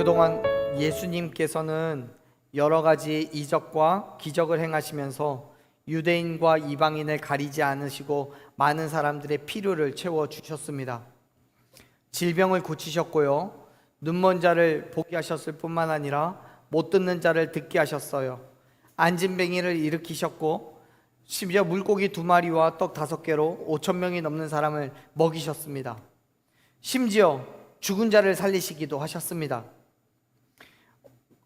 그동안 예수님께서는 여러 가지 이적과 기적을 행하시면서 유대인과 이방인을 가리지 않으시고 많은 사람들의 필요를 채워주셨습니다. 질병을 고치셨고요, 눈먼 자를 보게 하셨을 뿐만 아니라 못 듣는 자를 듣게 하셨어요. 안진뱅이를 일으키셨고, 심지어 물고기 2마리와 떡 5개로 5,000명이 넘는 사람을 먹이셨습니다. 심지어 죽은 자를 살리시기도 하셨습니다.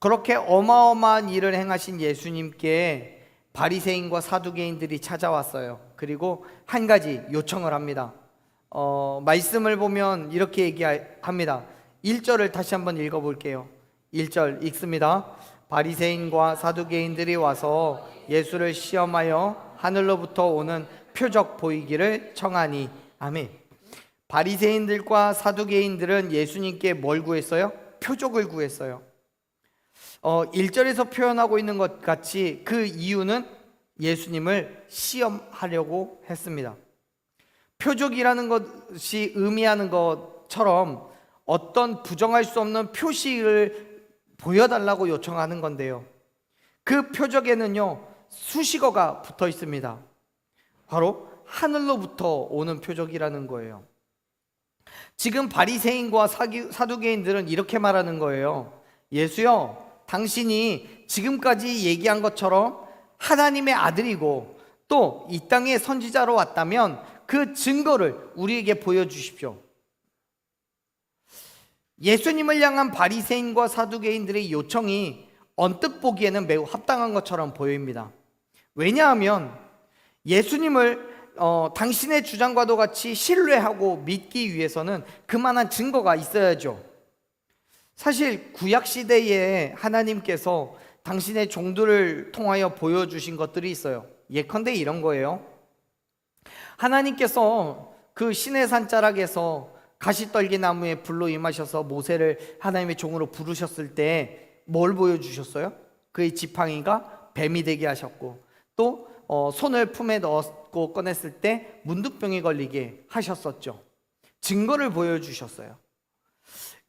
그렇게 어마어마한 일을 행하신 예수님께 바리새인과 사두개인들이 찾아왔어요. 그리고 한 가지 요청을 합니다. 말씀을 보면 이렇게 얘기합니다. 1절을 다시 한번 읽어볼게요. 1절 읽습니다. 바리새인과 사두개인들이 와서 예수를 시험하여 하늘로부터 오는 표적 보이기를 청하니. 아멘. 바리새인들과 사두개인들은 예수님께 뭘 구했어요? 표적을 구했어요. 1절에서 표현하고 있는 것 같이 그 이유는 예수님을 시험하려고 했습니다. 표적이라는 것이 의미하는 것처럼 어떤 부정할 수 없는 표시를 보여달라고 요청하는 건데요, 그 표적에는요 수식어가 붙어 있습니다. 바로 하늘로부터 오는 표적이라는 거예요. 지금 바리새인과 사두개인들은 이렇게 말하는 거예요. 예수요, 당신이 지금까지 얘기한 것처럼 하나님의 아들이고 또 이 땅에 선지자로 왔다면 그 증거를 우리에게 보여주십시오. 예수님을 향한 바리새인과 사두개인들의 요청이 언뜻 보기에는 매우 합당한 것처럼 보입니다. 왜냐하면 예수님을 당신의 주장과도 같이 신뢰하고 믿기 위해서는 그만한 증거가 있어야죠. 사실 구약시대에 하나님께서 당신의 종들을 통하여 보여주신 것들이 있어요. 예컨대 이런 거예요. 하나님께서 그 시내산 자락에서 가시떨기 나무에 불로 임하셔서 모세를 하나님의 종으로 부르셨을 때 뭘 보여주셨어요? 그의 지팡이가 뱀이 되게 하셨고, 또 손을 품에 넣고 꺼냈을 때 문둥병이 걸리게 하셨었죠. 증거를 보여주셨어요.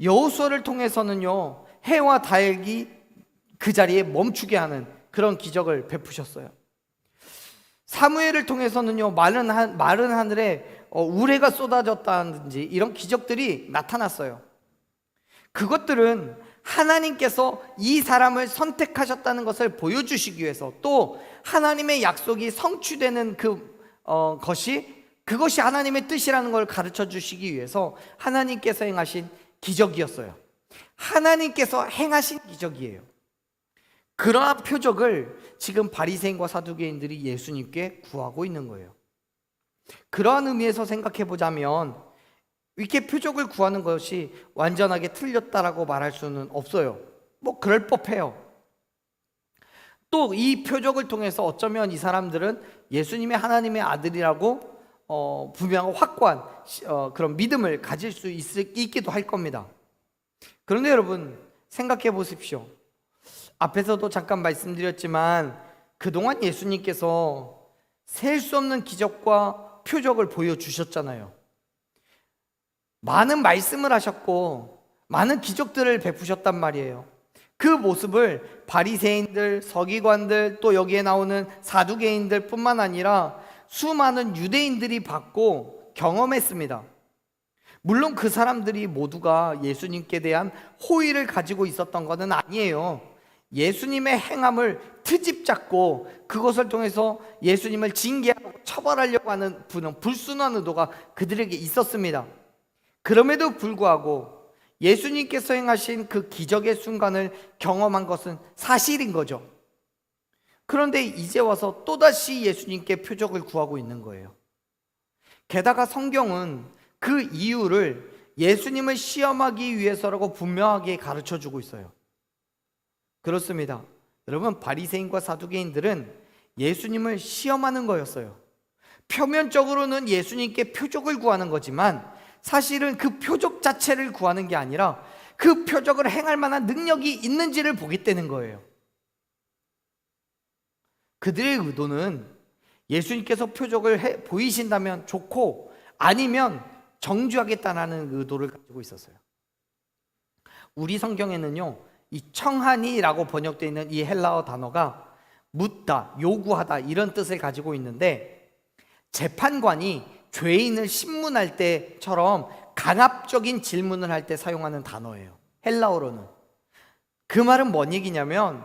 여호수아를 통해서는요, 해와 달이 그 자리에 멈추게 하는 그런 기적을 베푸셨어요. 사무엘을 통해서는요, 마른 하늘에 우레가 쏟아졌다든지 이런 기적들이 나타났어요. 그것들은 하나님께서 이 사람을 선택하셨다는 것을 보여주시기 위해서, 또 하나님의 약속이 성취되는 그것이 하나님의 뜻이라는 걸 가르쳐 주시기 위해서 하나님께서 행하신 기적이었어요. 하나님께서 행하신 기적이에요. 그러한 표적을 지금 바리새인과 사두개인들이 예수님께 구하고 있는 거예요. 그러한 의미에서 생각해 보자면 이렇게 표적을 구하는 것이 완전하게 틀렸다라고 말할 수는 없어요. 그럴 법해요. 또 이 표적을 통해서 어쩌면 이 사람들은 예수님이 하나님의 아들이라고 분명한 확고한 그런 믿음을 가질 수 있기도 할 겁니다. 그런데 여러분, 생각해 보십시오. 앞에서도 잠깐 말씀드렸지만 그동안 예수님께서 셀 수 없는 기적과 표적을 보여주셨잖아요. 많은 말씀을 하셨고 많은 기적들을 베푸셨단 말이에요. 그 모습을 바리새인들, 서기관들, 또 여기에 나오는 사두개인들 뿐만 아니라 수많은 유대인들이 봤고 경험했습니다. 물론 그 사람들이 모두가 예수님께 대한 호의를 가지고 있었던 것은 아니에요. 예수님의 행함을 트집 잡고 그것을 통해서 예수님을 징계하고 처벌하려고 하는 불순한 의도가 그들에게 있었습니다. 그럼에도 불구하고 예수님께서 행하신 그 기적의 순간을 경험한 것은 사실인 거죠. 그런데 이제 와서 또다시 예수님께 표적을 구하고 있는 거예요. 게다가 성경은 그 이유를 예수님을 시험하기 위해서라고 분명하게 가르쳐 주고 있어요. 그렇습니다. 여러분, 바리새인과 사두개인들은 예수님을 시험하는 거였어요. 표면적으로는 예수님께 표적을 구하는 거지만 사실은 그 표적 자체를 구하는 게 아니라 그 표적을 행할 만한 능력이 있는지를 보겠다는 거예요. 그들의 의도는 예수님께서 표적을 보이신다면 좋고, 아니면 정죄하겠다는 의도를 가지고 있었어요. 우리 성경에는요, 이 청하니라고 번역되어 있는 이 헬라어 단어가 묻다, 요구하다 이런 뜻을 가지고 있는데, 재판관이 죄인을 신문할 때처럼 강압적인 질문을 할 때 사용하는 단어예요. 헬라어로는. 그 말은 뭔 얘기냐면,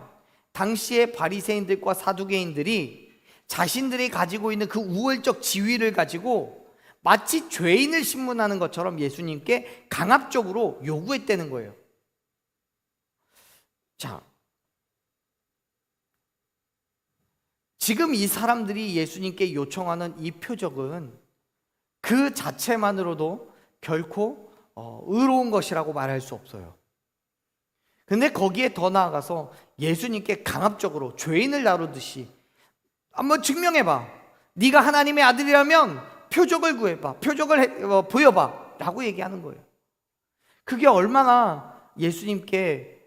당시의 바리새인들과 사두개인들이 자신들이 가지고 있는 그 우월적 지위를 가지고 마치 죄인을 신문하는 것처럼 예수님께 강압적으로 요구했다는 거예요. 자, 지금 이 사람들이 예수님께 요청하는 이 표적은 그 자체만으로도 결코 의로운 것이라고 말할 수 없어요. 근데 거기에 더 나아가서 예수님께 강압적으로 죄인을 다루듯이 한번 증명해봐, 네가 하나님의 아들이라면 표적을 구해봐, 표적을 보여봐 라고 얘기하는 거예요. 그게 얼마나 예수님께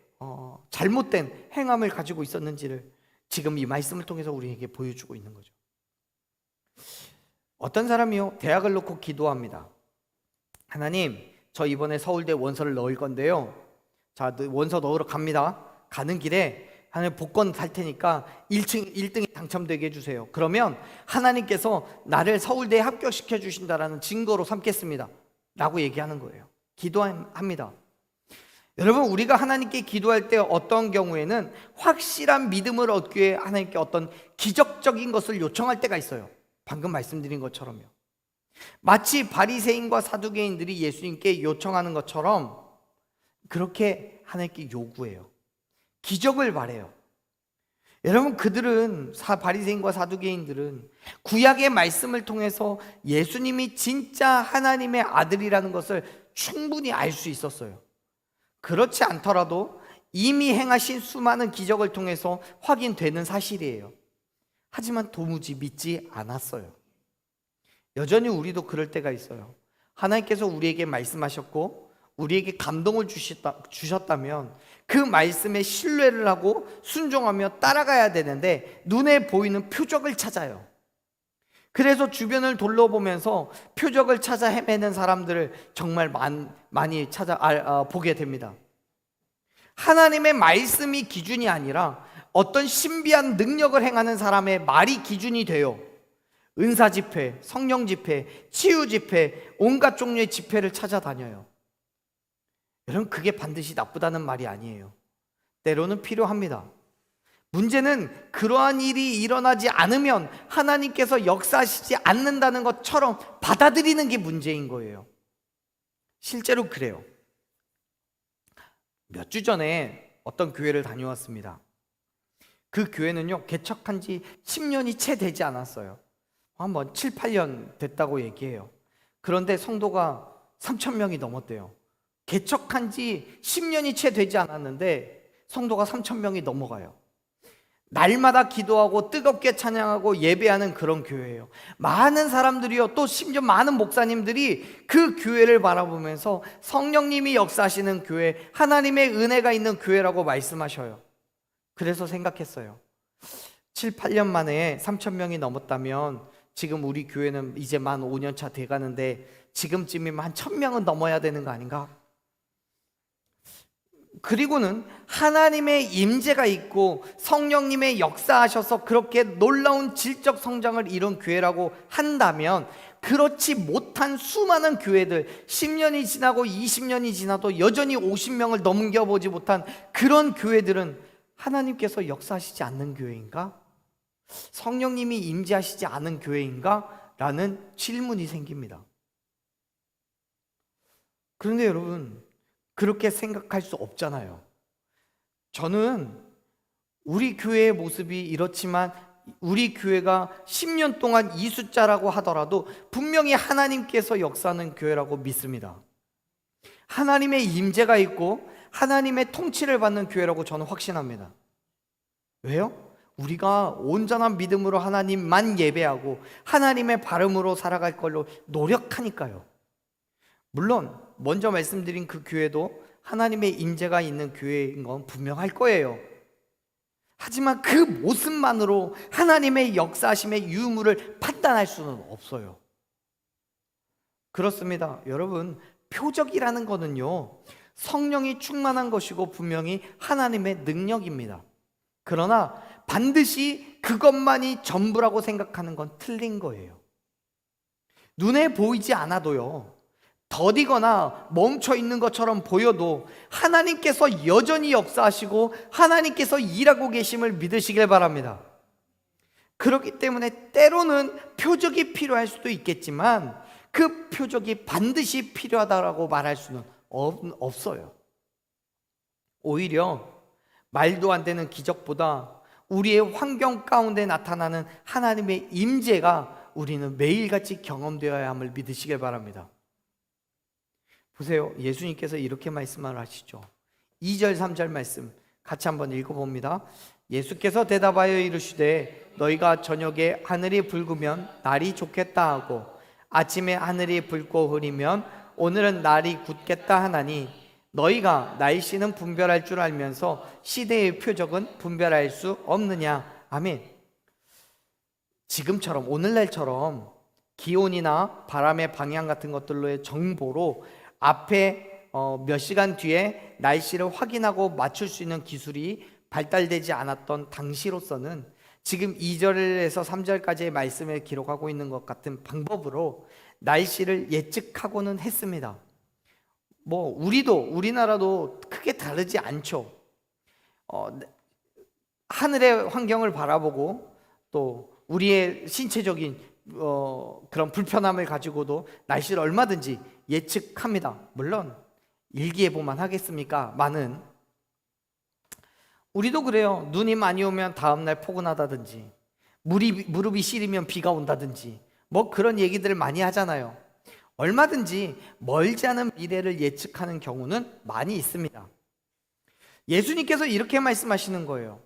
잘못된 행함을 가지고 있었는지를 지금 이 말씀을 통해서 우리에게 보여주고 있는 거죠. 어떤 사람이요, 대학을 놓고 기도합니다. 하나님, 저 이번에 서울대 원서를 넣을 건데요, 자, 원서 넣으러 갑니다. 가는 길에 하나님 복권 살 테니까 1등이 당첨되게 해주세요. 그러면 하나님께서 나를 서울대에 합격시켜 주신다라는 증거로 삼겠습니다 라고 얘기하는 거예요. 기도합니다. 여러분, 우리가 하나님께 기도할 때 어떤 경우에는 확실한 믿음을 얻기 위해 하나님께 어떤 기적적인 것을 요청할 때가 있어요. 방금 말씀드린 것처럼요. 마치 바리새인과 사두개인들이 예수님께 요청하는 것처럼 그렇게 하나님께 요구해요. 기적을 바래요. 여러분, 그들은 바리새인과 사두개인들은 구약의 말씀을 통해서 예수님이 진짜 하나님의 아들이라는 것을 충분히 알 수 있었어요. 그렇지 않더라도 이미 행하신 수많은 기적을 통해서 확인되는 사실이에요. 하지만 도무지 믿지 않았어요. 여전히 우리도 그럴 때가 있어요. 하나님께서 우리에게 말씀하셨고 우리에게 감동을 주셨다면 그 말씀에 신뢰를 하고 순종하며 따라가야 되는데 되는데 보이는 표적을 찾아요. 그래서 주변을 둘러보면서 표적을 찾아 헤매는 사람들을 정말 많이 보게 됩니다. 하나님의 말씀이 기준이 아니라 어떤 신비한 능력을 행하는 사람의 말이 기준이 돼요. 은사 집회, 성령 집회, 치유 집회, 온갖 종류의 집회를 찾아다녀요. 여러분, 그게 반드시 나쁘다는 말이 아니에요. 때로는 필요합니다. 문제는 그러한 일이 일어나지 않으면 하나님께서 역사하시지 않는다는 것처럼 받아들이는 게 문제인 거예요. 실제로 그래요. 몇 주 전에 어떤 교회를 다녀왔습니다. 그 교회는요, 개척한 지 10년이 채 되지 않았어요. 한번 7, 8년 됐다고 얘기해요. 그런데 성도가 3,000명이 넘었대요. 개척한 지 10년이 채 되지 않았는데 성도가 3,000명이 넘어가요. 날마다 기도하고 뜨겁게 찬양하고 예배하는 그런 교회예요. 많은 사람들이요, 또 심지어 많은 목사님들이 그 교회를 바라보면서 성령님이 역사하시는 교회, 하나님의 은혜가 있는 교회라고 말씀하셔요. 그래서 생각했어요. 7, 8년 만에 3,000명이 넘었다면 지금 우리 교회는 이제 만 5년 차 돼가는데 지금쯤이면 한 1,000명은 넘어야 되는 거 아닌가? 그리고는 하나님의 임재가 있고 성령님의 역사하셔서 그렇게 놀라운 질적 성장을 이룬 교회라고 한다면, 그렇지 못한 수많은 교회들, 10년이 지나고 20년이 지나도 여전히 50명을 넘겨보지 못한 그런 교회들은 하나님께서 역사하시지 않는 교회인가? 성령님이 임재하시지 않은 교회인가? 라는 질문이 생깁니다. 그런데 여러분, 그렇게 생각할 수 없잖아요. 저는 우리 교회의 모습이 이렇지만 우리 교회가 10년 동안 이 숫자라고 하더라도 분명히 하나님께서 역사하는 교회라고 믿습니다. 하나님의 임재가 있고 하나님의 통치를 받는 교회라고 저는 확신합니다. 왜요? 우리가 온전한 믿음으로 하나님만 예배하고 하나님의 발음으로 살아갈 걸로 노력하니까요. 물론 먼저 말씀드린 그 교회도 하나님의 임재가 있는 교회인 건 분명할 거예요. 하지만 그 모습만으로 하나님의 역사하심의 유무를 판단할 수는 없어요. 그렇습니다. 여러분, 표적이라는 거는요, 성령이 충만한 것이고 분명히 하나님의 능력입니다. 그러나 반드시 그것만이 전부라고 생각하는 건 틀린 거예요. 눈에 보이지 않아도요, 더디거나 멈춰 있는 것처럼 보여도 하나님께서 여전히 역사하시고 하나님께서 일하고 계심을 믿으시길 바랍니다. 그렇기 때문에 때로는 표적이 필요할 수도 있겠지만 그 표적이 반드시 필요하다고 말할 수는 없어요. 오히려 말도 안 되는 기적보다 우리의 환경 가운데 나타나는 하나님의 임재가 우리는 매일같이 경험되어야 함을 믿으시길 바랍니다. 보세요, 예수님께서 이렇게 말씀을 하시죠. 2절 3절 말씀 같이 한번 읽어봅니다. 예수께서 대답하여 이르시되 너희가 저녁에 하늘이 붉으면 날이 좋겠다 하고 아침에 하늘이 붉고 흐리면 오늘은 날이 굳겠다 하나니 너희가 날씨는 분별할 줄 알면서 시대의 표적은 분별할 수 없느냐. 아멘. 지금처럼 오늘날처럼 기온이나 바람의 방향 같은 것들로의 정보로 앞에 몇 시간 뒤에 날씨를 확인하고 맞출 수 있는 기술이 발달되지 않았던 당시로서는 지금 2절에서 3절까지의 말씀을 기록하고 있는 것 같은 방법으로 날씨를 예측하고는 했습니다. 우리나라도 크게 다르지 않죠. 하늘의 환경을 바라보고 또 우리의 신체적인 그런 불편함을 가지고도 날씨를 얼마든지 예측합니다. 물론 일기예보만 하겠습니까? 많은 우리도 그래요. 눈이 많이 오면 다음날 포근하다든지 무릎이 시리면 비가 온다든지 그런 얘기들을 많이 하잖아요. 얼마든지 멀지 않은 미래를 예측하는 경우는 많이 있습니다. 예수님께서 이렇게 말씀하시는 거예요.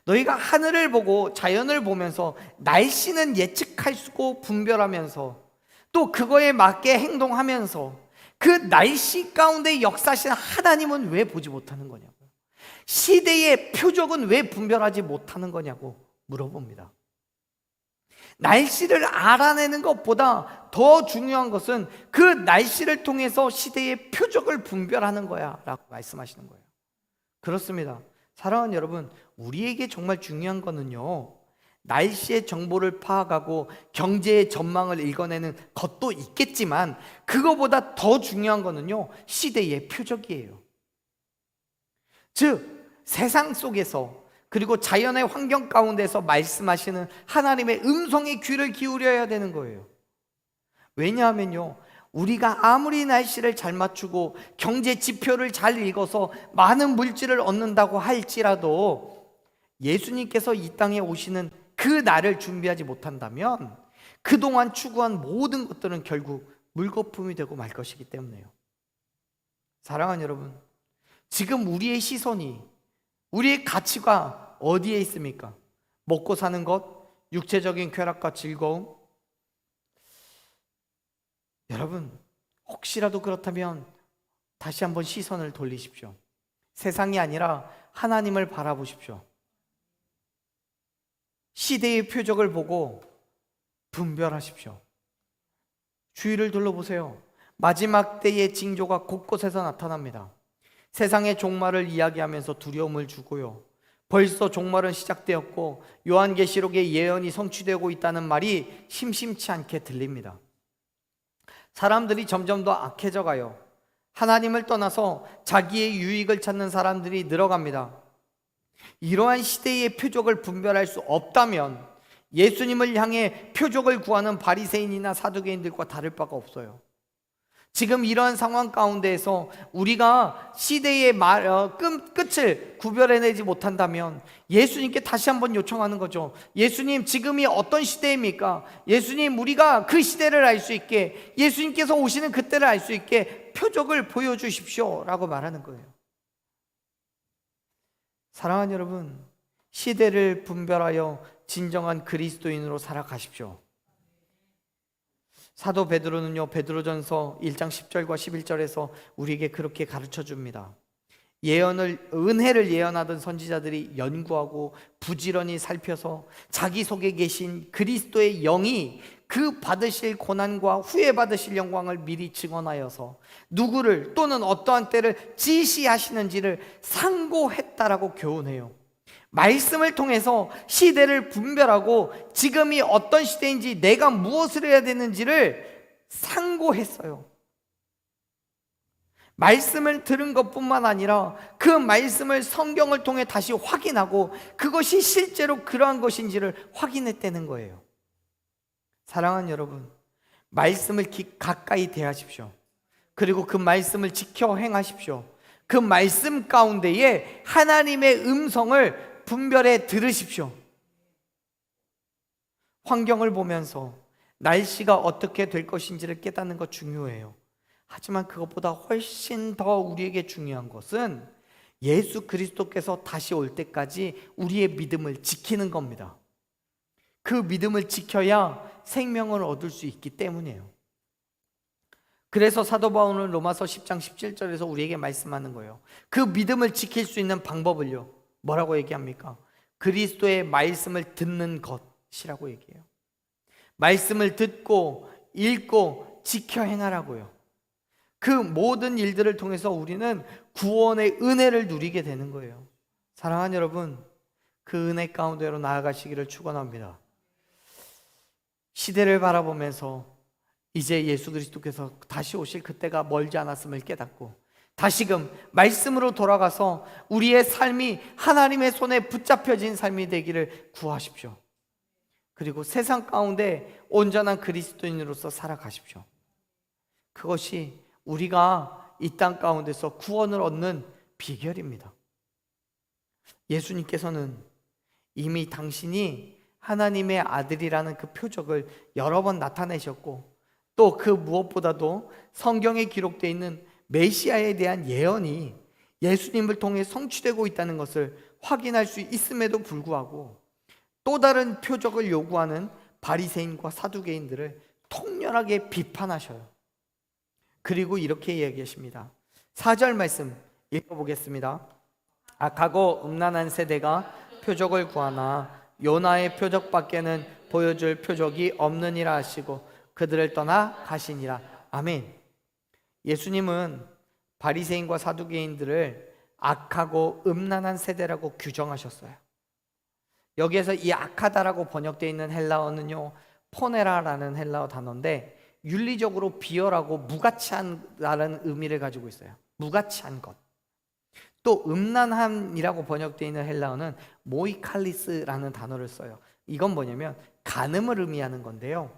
너희가 하늘을 보고 자연을 보면서 날씨는 예측할 수고 분별하면서 또 그거에 맞게 행동하면서 그 날씨 가운데 역사하시는 하나님은 왜 보지 못하는 거냐고요. 시대의 표적은 왜 분별하지 못하는 거냐고 물어봅니다. 날씨를 알아내는 것보다 더 중요한 것은 그 날씨를 통해서 시대의 표적을 분별하는 거야 라고 말씀하시는 거예요. 그렇습니다. 사랑하는 여러분, 우리에게 정말 중요한 거는요, 날씨의 정보를 파악하고 경제의 전망을 읽어내는 것도 있겠지만 그거보다 더 중요한 거는요, 시대의 표적이에요. 즉 세상 속에서 그리고 자연의 환경 가운데서 말씀하시는 하나님의 음성에 귀를 기울여야 되는 거예요. 왜냐하면요, 우리가 아무리 날씨를 잘 맞추고 경제 지표를 잘 읽어서 많은 물질을 얻는다고 할지라도 예수님께서 이 땅에 오시는 그 날을 준비하지 못한다면 그동안 추구한 모든 것들은 결국 물거품이 되고 말 것이기 때문에요. 사랑하는 여러분, 지금 우리의 시선이, 우리의 가치가 어디에 있습니까? 먹고 사는 것, 육체적인 쾌락과 즐거움? 여러분, 혹시라도 그렇다면 다시 한번 시선을 돌리십시오. 세상이 아니라 하나님을 바라보십시오. 시대의 표적을 보고 분별하십시오. 주위를 둘러보세요. 마지막 때의 징조가 곳곳에서 나타납니다. 세상의 종말을 이야기하면서 두려움을 주고요, 벌써 종말은 시작되었고 요한계시록의 예언이 성취되고 있다는 말이 심심치 않게 들립니다. 사람들이 점점 더 악해져 가요. 하나님을 떠나서 자기의 유익을 찾는 사람들이 늘어갑니다. 이러한 시대의 표적을 분별할 수 없다면 예수님을 향해 표적을 구하는 바리새인이나 사두개인들과 다를 바가 없어요. 지금 이러한 상황 가운데에서 우리가 시대의 끝을 구별해내지 못한다면 예수님께 다시 한번 요청하는 거죠. 예수님, 지금이 어떤 시대입니까? 예수님, 우리가 그 시대를 알 수 있게, 예수님께서 오시는 그때를 알 수 있게 표적을 보여주십시오 라고 말하는 거예요. 사랑하는 여러분, 시대를 분별하여 진정한 그리스도인으로 살아가십시오. 사도 베드로는요, 베드로전서 1장 10절과 11절에서 우리에게 그렇게 가르쳐 줍니다. 은혜를 예언하던 선지자들이 연구하고 부지런히 살펴서 자기 속에 계신 그리스도의 영이 그 받으실 고난과 후에 받으실 영광을 미리 증언하여서 누구를 또는 어떠한 때를 지시하시는지를 상고했다라고 교훈해요. 말씀을 통해서 시대를 분별하고 지금이 어떤 시대인지 내가 무엇을 해야 되는지를 상고했어요. 말씀을 들은 것뿐만 아니라 그 말씀을 성경을 통해 다시 확인하고 그것이 실제로 그러한 것인지를 확인했다는 거예요. 사랑하는 여러분, 말씀을 가까이 대하십시오. 그리고 그 말씀을 지켜 행하십시오. 그 말씀 가운데에 하나님의 음성을 분별해 들으십시오. 환경을 보면서 날씨가 어떻게 될 것인지를 깨닫는 것 중요해요. 하지만 그것보다 훨씬 더 우리에게 중요한 것은 예수 그리스도께서 다시 올 때까지 우리의 믿음을 지키는 겁니다. 그 믿음을 지켜야 생명을 얻을 수 있기 때문이에요. 그래서 사도 바울은 로마서 10장 17절에서 우리에게 말씀하는 거예요. 그 믿음을 지킬 수 있는 방법을요, 뭐라고 얘기합니까? 그리스도의 말씀을 듣는 것이라고 얘기해요. 말씀을 듣고 읽고 지켜 행하라고요. 그 모든 일들을 통해서 우리는 구원의 은혜를 누리게 되는 거예요. 사랑하는 여러분, 그 은혜 가운데로 나아가시기를 축원합니다. 시대를 바라보면서 이제 예수 그리스도께서 다시 오실 그때가 멀지 않았음을 깨닫고 다시금 말씀으로 돌아가서 우리의 삶이 하나님의 손에 붙잡혀진 삶이 되기를 구하십시오. 그리고 세상 가운데 온전한 그리스도인으로서 살아가십시오. 그것이 우리가 이 땅 가운데서 구원을 얻는 비결입니다. 예수님께서는 이미 당신이 하나님의 아들이라는 그 표적을 여러 번 나타내셨고 또 그 무엇보다도 성경에 기록되어 있는 메시아에 대한 예언이 예수님을 통해 성취되고 있다는 것을 확인할 수 있음에도 불구하고 또 다른 표적을 요구하는 바리새인과 사두개인들을 통렬하게 비판하셔요. 그리고 이렇게 이야기하십니다. 4절 말씀 읽어보겠습니다. 악하고 음란한 세대가 표적을 구하나 요나의 표적밖에는 보여줄 표적이 없느니라 하시고 그들을 떠나 가시니라. 아멘. 예수님은 바리새인과 사두개인들을 악하고 음란한 세대라고 규정하셨어요. 여기에서 이 악하다라고 번역되어 있는 헬라어는요, 포네라라는 헬라어 단어인데 윤리적으로 비열하고 무가치한다는 의미를 가지고 있어요. 무가치한 것. 또 음란함이라고 번역되어 있는 헬라어는 모이칼리스라는 단어를 써요. 이건 뭐냐면 간음을 의미하는 건데요,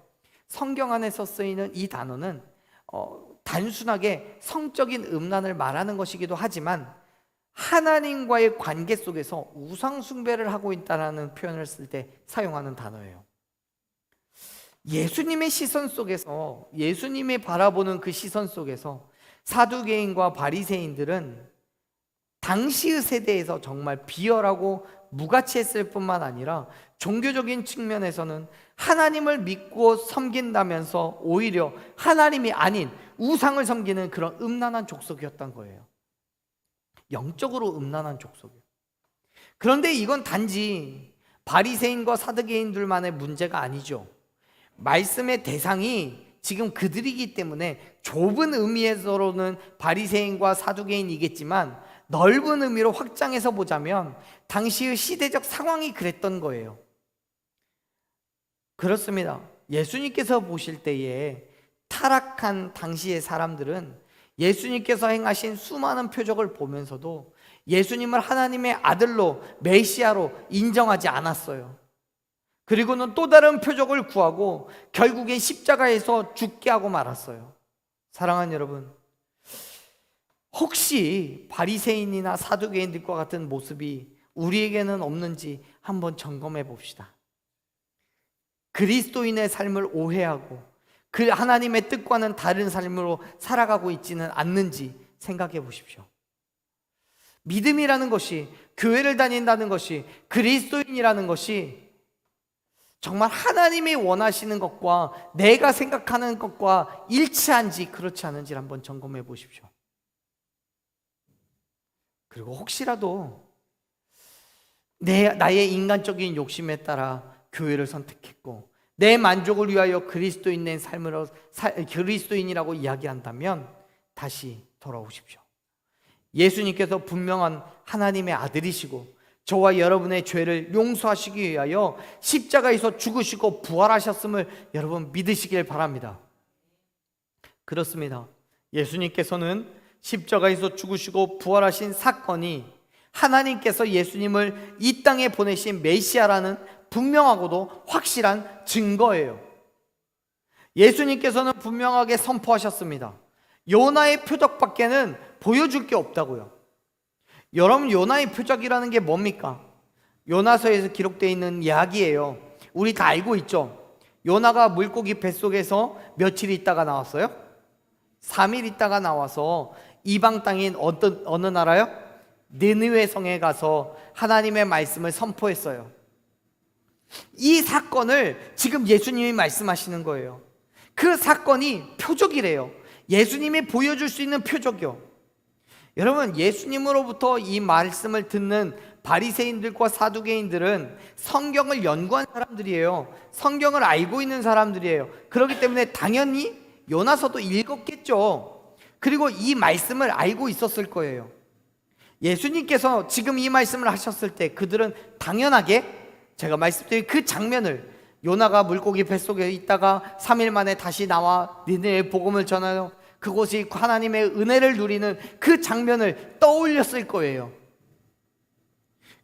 성경 안에서 쓰이는 이 단어는 단순하게 성적인 음란을 말하는 것이기도 하지만 하나님과의 관계 속에서 우상 숭배를 하고 있다는 표현을 쓸 때 사용하는 단어예요. 예수님의 시선 속에서, 예수님이 바라보는 그 시선 속에서 사두개인과 바리새인들은 당시의 세대에서 정말 비열하고 무가치했을 뿐만 아니라 종교적인 측면에서는 하나님을 믿고 섬긴다면서 오히려 하나님이 아닌 우상을 섬기는 그런 음란한 족속이었던 거예요. 영적으로 음란한 족속이에요. 그런데 이건 단지 바리새인과 사두개인들만의 문제가 아니죠. 말씀의 대상이 지금 그들이기 때문에 좁은 의미에서로는 바리새인과 사두개인이겠지만 넓은 의미로 확장해서 보자면 당시의 시대적 상황이 그랬던 거예요. 그렇습니다. 예수님께서 보실 때에 타락한 당시의 사람들은 예수님께서 행하신 수많은 표적을 보면서도 예수님을 하나님의 아들로, 메시아로 인정하지 않았어요. 그리고는 또 다른 표적을 구하고 결국엔 십자가에서 죽게 하고 말았어요. 사랑하는 여러분, 혹시 바리새인이나 사두개인들과 같은 모습이 우리에게는 없는지 한번 점검해 봅시다. 그리스도인의 삶을 오해하고 그 하나님의 뜻과는 다른 삶으로 살아가고 있지는 않는지 생각해 보십시오. 믿음이라는 것이, 교회를 다닌다는 것이, 그리스도인이라는 것이 정말 하나님이 원하시는 것과 내가 생각하는 것과 일치한지 그렇지 않은지 한번 점검해 보십시오. 그리고 혹시라도 나의 인간적인 욕심에 따라 교회를 선택했고 내 만족을 위하여 그리스도인이라고 이야기한다면 다시 돌아오십시오. 예수님께서 분명한 하나님의 아들이시고 저와 여러분의 죄를 용서하시기 위하여 십자가에서 죽으시고 부활하셨음을 여러분 믿으시길 바랍니다. 그렇습니다. 예수님께서는 십자가에서 죽으시고 부활하신 사건이 하나님께서 예수님을 이 땅에 보내신 메시아라는 분명하고도 확실한 증거예요. 예수님께서는 분명하게 선포하셨습니다. 요나의 표적밖에는 보여줄 게 없다고요. 여러분, 요나의 표적이라는 게 뭡니까? 요나서에서 기록되어 있는 이야기예요. 우리 다 알고 있죠? 요나가 물고기 뱃속에서 며칠 있다가 나왔어요? 3일 있다가 나와서 이방 땅인 어느 나라요? 느느웨 성에 가서 하나님의 말씀을 선포했어요. 이 사건을 지금 예수님이 말씀하시는 거예요. 그 사건이 표적이래요. 예수님이 보여줄 수 있는 표적이요. 여러분, 예수님으로부터 이 말씀을 듣는 바리새인들과 사두개인들은 성경을 연구한 사람들이에요. 성경을 알고 있는 사람들이에요. 그렇기 때문에 당연히 요나서도 읽었겠죠. 그리고 이 말씀을 알고 있었을 거예요. 예수님께서 지금 이 말씀을 하셨을 때 그들은 당연하게 제가 말씀드린 그 장면을, 요나가 물고기 뱃속에 있다가 3일 만에 다시 나와 니네의 복음을 전하여 그곳이 하나님의 은혜를 누리는 그 장면을 떠올렸을 거예요.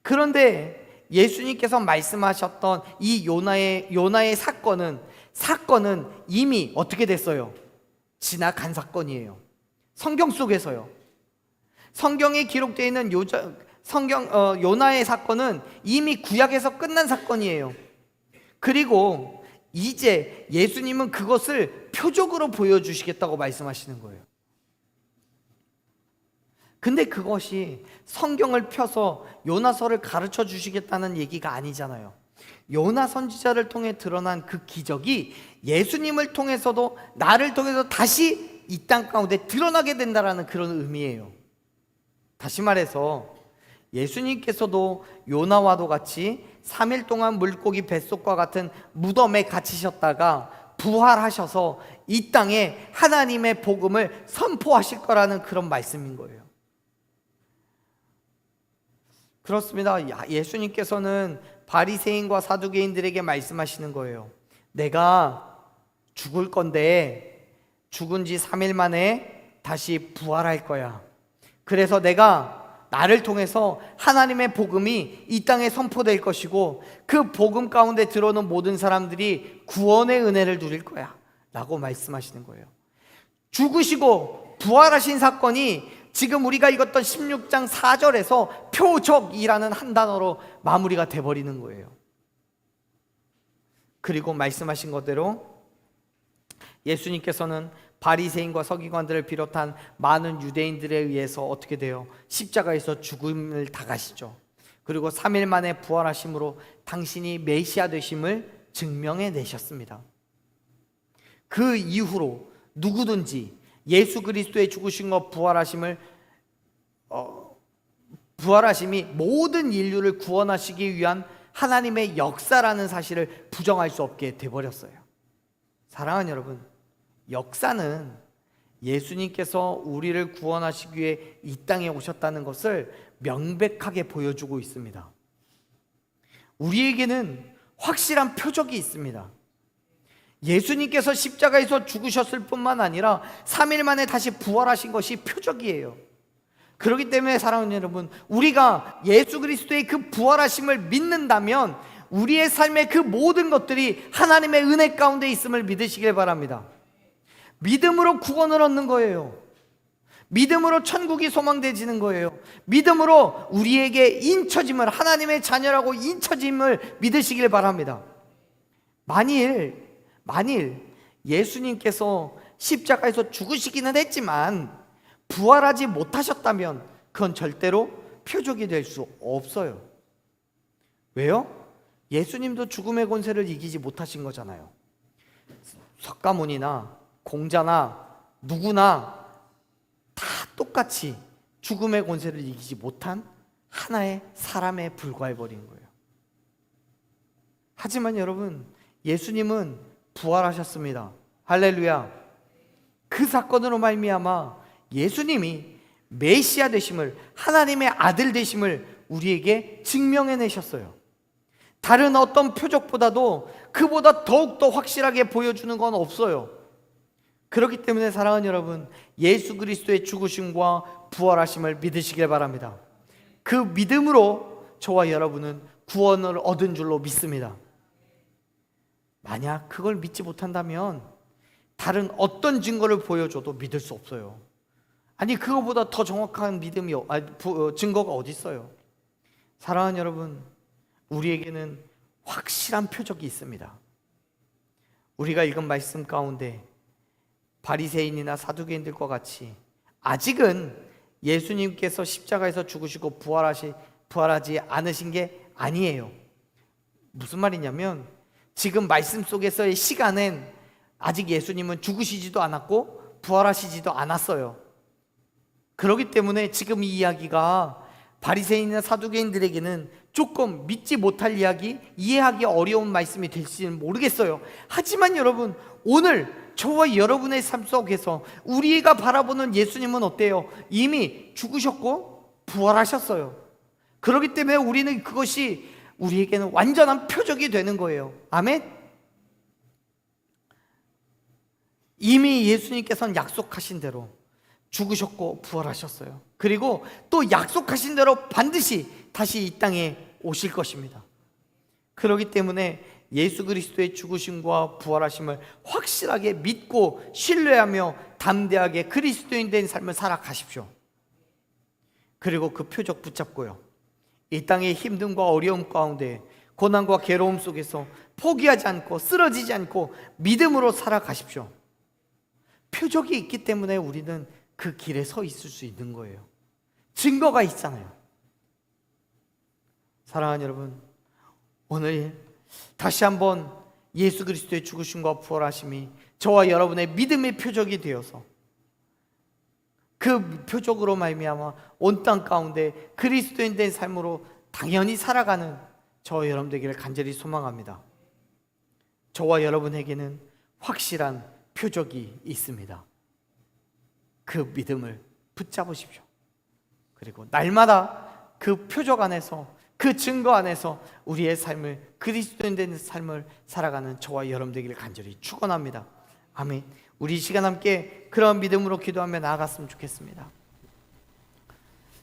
그런데 예수님께서 말씀하셨던 이 요나의 사건은 이미 어떻게 됐어요? 지나간 사건이에요. 성경 속에서요. 성경에 기록되어 있는 요나의 사건은 이미 구약에서 끝난 사건이에요. 그리고 이제 예수님은 그것을 표적으로 보여주시겠다고 말씀하시는 거예요. 근데 그것이 성경을 펴서 요나서를 가르쳐 주시겠다는 얘기가 아니잖아요. 요나 선지자를 통해 드러난 그 기적이 예수님을 통해서도 나를 통해서 다시 이 땅 가운데 드러나게 된다는 그런 의미예요. 다시 말해서 예수님께서도 요나와도 같이 3일 동안 물고기 뱃속과 같은 무덤에 갇히셨다가 부활하셔서 이 땅에 하나님의 복음을 선포하실 거라는 그런 말씀인 거예요. 그렇습니다. 예수님께서는 바리새인과 사두개인들에게 말씀하시는 거예요. 내가 죽을 건데 죽은 지 3일 만에 다시 부활할 거야. 그래서 나를 통해서 하나님의 복음이 이 땅에 선포될 것이고 그 복음 가운데 들어오는 모든 사람들이 구원의 은혜를 누릴 거야 라고 말씀하시는 거예요. 죽으시고 부활하신 사건이 지금 우리가 읽었던 16장 4절에서 표적이라는 한 단어로 마무리가 돼버리는 거예요. 그리고 말씀하신 것대로 예수님께서는 바리새인과 서기관들을 비롯한 많은 유대인들에 의해서 어떻게 돼요? 십자가에서 죽음을 당하시죠. 그리고 3일 만에 부활하심으로 당신이 메시아 되심을 증명해 내셨습니다. 그 이후로 누구든지 예수 그리스도의 죽으심과 부활하심이 모든 인류를 구원하시기 위한 하나님의 역사라는 사실을 부정할 수 없게 돼버렸어요. 사랑하는 여러분, 역사는 예수님께서 우리를 구원하시기 위해 이 땅에 오셨다는 것을 명백하게 보여주고 있습니다. 우리에게는 확실한 표적이 있습니다. 예수님께서 십자가에서 죽으셨을 뿐만 아니라 3일 만에 다시 부활하신 것이 표적이에요. 그렇기 때문에 사랑하는 여러분, 우리가 예수 그리스도의 그 부활하심을 믿는다면 우리의 삶의 그 모든 것들이 하나님의 은혜 가운데 있음을 믿으시길 바랍니다. 믿음으로 구원을 얻는 거예요. 믿음으로 천국이 소망되지는 거예요. 믿음으로 우리에게 인쳐짐을, 하나님의 자녀라고 인쳐짐을 믿으시길 바랍니다. 만일 예수님께서 십자가에서 죽으시기는 했지만 부활하지 못하셨다면 그건 절대로 표적이 될 수 없어요. 왜요? 예수님도 죽음의 권세를 이기지 못하신 거잖아요. 석가모니나 공자나 누구나 다 똑같이 죽음의 권세를 이기지 못한 하나의 사람에 불과해버린 거예요. 하지만 여러분, 예수님은 부활하셨습니다. 할렐루야. 그 사건으로 말미암아 예수님이 메시아 되심을, 하나님의 아들 되심을 우리에게 증명해내셨어요. 다른 어떤 표적보다도 그보다 더욱더 확실하게 보여주는 건 없어요. 그렇기 때문에 사랑하는 여러분, 예수 그리스도의 죽으심과 부활하심을 믿으시길 바랍니다. 그 믿음으로 저와 여러분은 구원을 얻은 줄로 믿습니다. 만약 그걸 믿지 못한다면 다른 어떤 증거를 보여줘도 믿을 수 없어요. 아니, 그거보다 더 정확한 증거가 어디 있어요? 사랑하는 여러분, 우리에게는 확실한 표적이 있습니다. 우리가 읽은 말씀 가운데 바리새인이나 사두개인들과 같이 아직은 예수님께서 십자가에서 죽으시고 부활하지 않으신 게 아니에요. 무슨 말이냐면 지금 말씀 속에서의 시간엔 아직 예수님은 죽으시지도 않았고 부활하시지도 않았어요. 그렇기 때문에 지금 이 이야기가 바리새인이나 사두개인들에게는 조금 믿지 못할 이야기, 이해하기 어려운 말씀이 될지는 모르겠어요. 하지만 여러분, 오늘 저와 여러분의 삶 속에서 우리가 바라보는 예수님은 어때요? 이미 죽으셨고 부활하셨어요. 그렇기 때문에 우리는 그것이 우리에게는 완전한 표적이 되는 거예요. 아멘? 이미 예수님께서는 약속하신 대로 죽으셨고 부활하셨어요. 그리고 또 약속하신 대로 반드시 다시 이 땅에 오실 것입니다. 그렇기 때문에 예수 그리스도의 죽으심과 부활하심을 확실하게 믿고 신뢰하며 담대하게 그리스도인 된 삶을 살아가십시오. 그리고 그 표적 붙잡고요, 이 땅의 힘듦과 어려움 가운데, 고난과 괴로움 속에서 포기하지 않고 쓰러지지 않고 믿음으로 살아가십시오. 표적이 있기 때문에 우리는 그 길에 서 있을 수 있는 거예요. 증거가 있잖아요. 사랑하는 여러분, 오늘 다시 한번 예수 그리스도의 죽으심과 부활하심이 저와 여러분의 믿음의 표적이 되어서 그 표적으로 말미암아 온 땅 가운데 그리스도인 된 삶으로 당연히 살아가는 저와 여러분 되기를 간절히 소망합니다. 저와 여러분에게는 확실한 표적이 있습니다. 그 믿음을 붙잡으십시오. 그리고 날마다 그 표적 안에서, 그 증거 안에서 우리의 삶을, 그리스도인 된 삶을 살아가는 저와 여러분 되기를 간절히 축원합니다. 아멘. 우리 이 시간 함께 그런 믿음으로 기도하며 나아갔으면 좋겠습니다.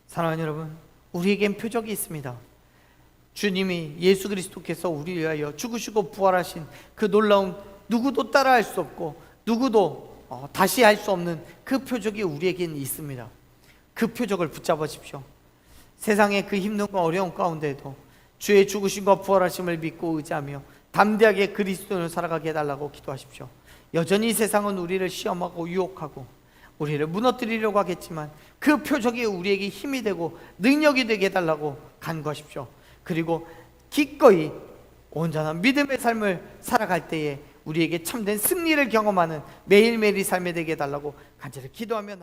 사랑하는 여러분, 우리에겐 표적이 있습니다. 주님이, 예수 그리스도께서 우리를 위하여 죽으시고 부활하신 그 놀라운, 누구도 따라할 수 없고 누구도 다시 할 수 없는 그 표적이 우리에게는 있습니다. 그 표적을 붙잡으십시오. 세상의 그 힘듦과 어려움 가운데에도 주의 죽으심과 부활하심을 믿고 의지하며 담대하게 그리스도를 살아가게 해달라고 기도하십시오. 여전히 세상은 우리를 시험하고 유혹하고 우리를 무너뜨리려고 하겠지만 그 표적이 우리에게 힘이 되고 능력이 되게 해달라고 간구하십시오. 그리고 기꺼이 온전한 믿음의 삶을 살아갈 때에 우리에게 참된 승리를 경험하는 매일매일이 삶이 되게 해달라고 간절히 기도하며